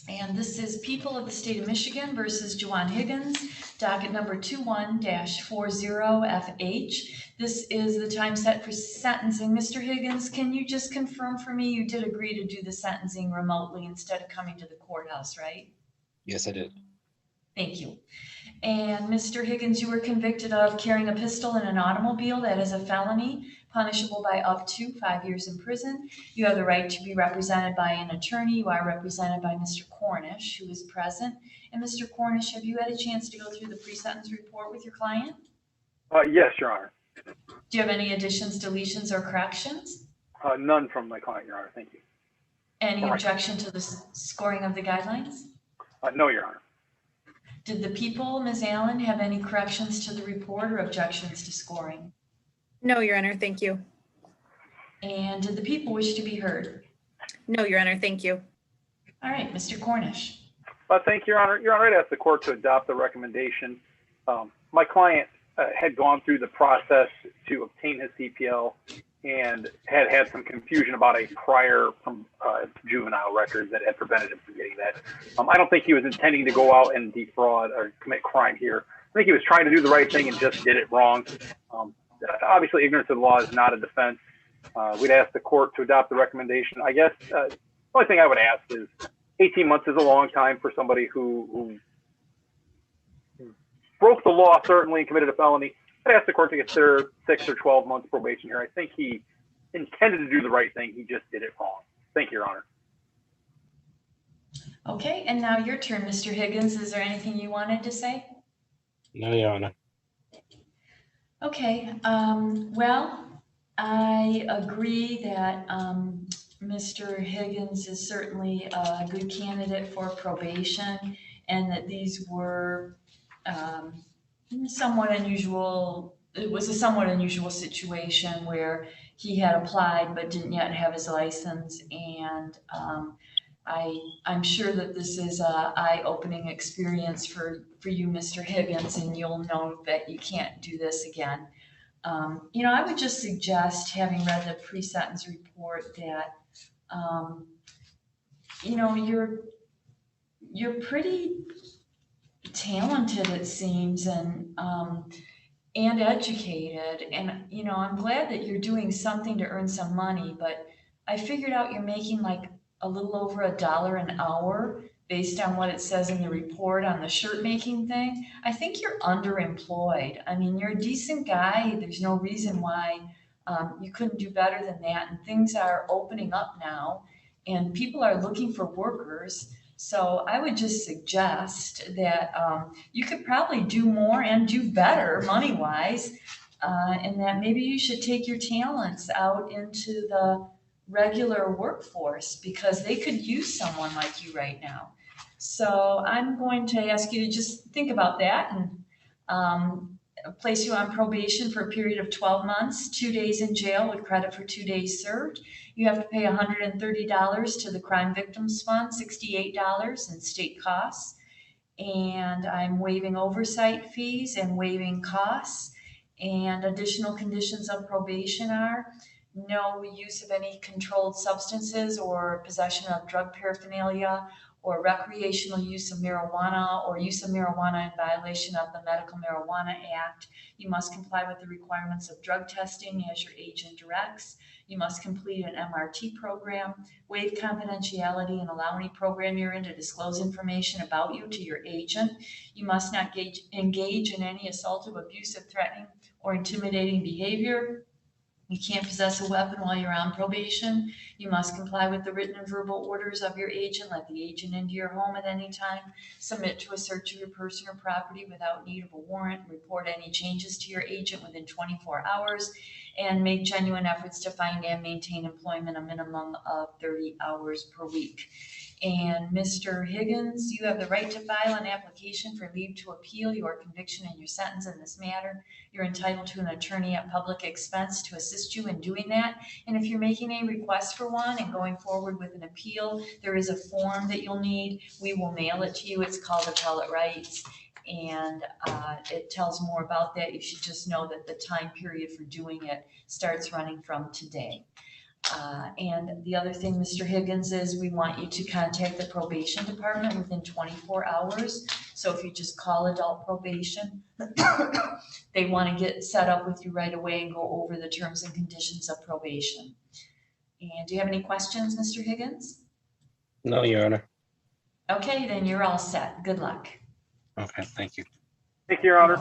And this is People of the State of Michigan versus Juwan Higgins, docket number 21-40FH. This is the time set for sentencing. Mr. Higgins, can you just confirm for me you did agree to do the sentencing remotely instead of coming to the courthouse, right? Yes, I did. Thank you. And Mr. Higgins, you were convicted of carrying a pistol in an automobile. That is a felony, punishable by up to 5 years in prison. You have the right to be represented by an attorney. You are represented by Mr. Cornish, who is present. And Mr. Cornish, have you had a chance to go through the pre-sentence report with your client? Yes, Your Honor. Do you have any additions, deletions, or corrections? None from my client, Your Honor. Thank you. Any objection to the scoring of the guidelines? No, Your Honor. Did the people, Ms. Allen, have any corrections to the report or objections to scoring? No, Your Honor, thank you. And did the people wish to be heard? No, Your Honor, thank you. All right, Mr. Cornish. Thank you, Your Honor. Your Honor, I'd ask the court to adopt the recommendation. My client had gone through the process to obtain his CPL and had some confusion about a prior juvenile record that had prevented him from getting that. I don't think he was intending to go out and defraud or commit crime here. I think he was trying to do the right thing and just did it wrong. Obviously, ignorance of the law is not a defense. We'd ask the court to adopt the recommendation. I guess the only thing I would ask is 18 months is a long time for somebody who broke the law, certainly, and committed a felony. I'd ask the court to consider 6 or 12 months probation here. I think he intended to do the right thing. He just did it wrong. Thank you, Your Honor. Okay, and now your turn, Mr. Higgins. Is there anything you wanted to say? No, Your Honor. Okay, well, I agree that Mr. Higgins is certainly a good candidate for probation and that these were somewhat unusual. It was a somewhat unusual situation where he had applied but didn't yet have his license, and I'm sure that this is a eye-opening experience for you, Mr. Higgins, and you'll know that you can't do this again. I would just suggest, having read the pre-sentence report, that you're pretty talented, it seems, and educated, and I'm glad that you're doing something to earn some money, but I figured out you're making like a little over $1 an hour based on what it says in the report on the shirt making thing. I think you're underemployed. I mean, you're a decent guy. There's no reason why you couldn't do better than that, and things are opening up now and people are looking for workers. So I would just suggest that you could probably do more and do better money-wise, and that maybe you should take your talents out into the regular workforce because they could use someone like you right now. So I'm going to ask you to just think about that and place you on probation for a period of 12 months, 2 days in jail with credit for 2 days served. You have to pay $130 to the Crime Victims Fund, $68 in state costs. And I'm waiving oversight fees and waiving costs. And additional conditions of probation are no use of any controlled substances or possession of drug paraphernalia or recreational use of marijuana or use of marijuana in violation of the Medical Marijuana Act. You must comply with the requirements of drug testing as your agent directs. You must complete an MRT program, waive confidentiality, and allow any program you're in to disclose information about you to your agent. You must not engage in any assaultive, abusive, threatening, or intimidating behavior. You can't possess a weapon while you're on probation. You must comply with the written and verbal orders of your agent, let the agent into your home at any time, submit to a search of your person or property without need of a warrant, report any changes to your agent within 24 hours, and make genuine efforts to find and maintain employment a minimum of 30 hours per week. And Mr. Higgins, you have the right to file an application for leave to appeal your conviction and your sentence in this matter. You're entitled to an attorney at public expense to assist you in doing that. And if you're making a request for one and going forward with an appeal, there is a form that you'll need. We will mail it to you. It's called appellate rights. And it tells more about that. You should just know that the time period for doing it starts running from today. And the other thing, Mr. Higgins, is we want you to contact the probation department within 24 hours. So if you just call adult probation, they want to get set up with you right away and go over the terms and conditions of probation. And do you have any questions, Mr. Higgins? No, Your Honor. Okay, then you're all set. Good luck. Okay, thank you. Thank you, Your Honor.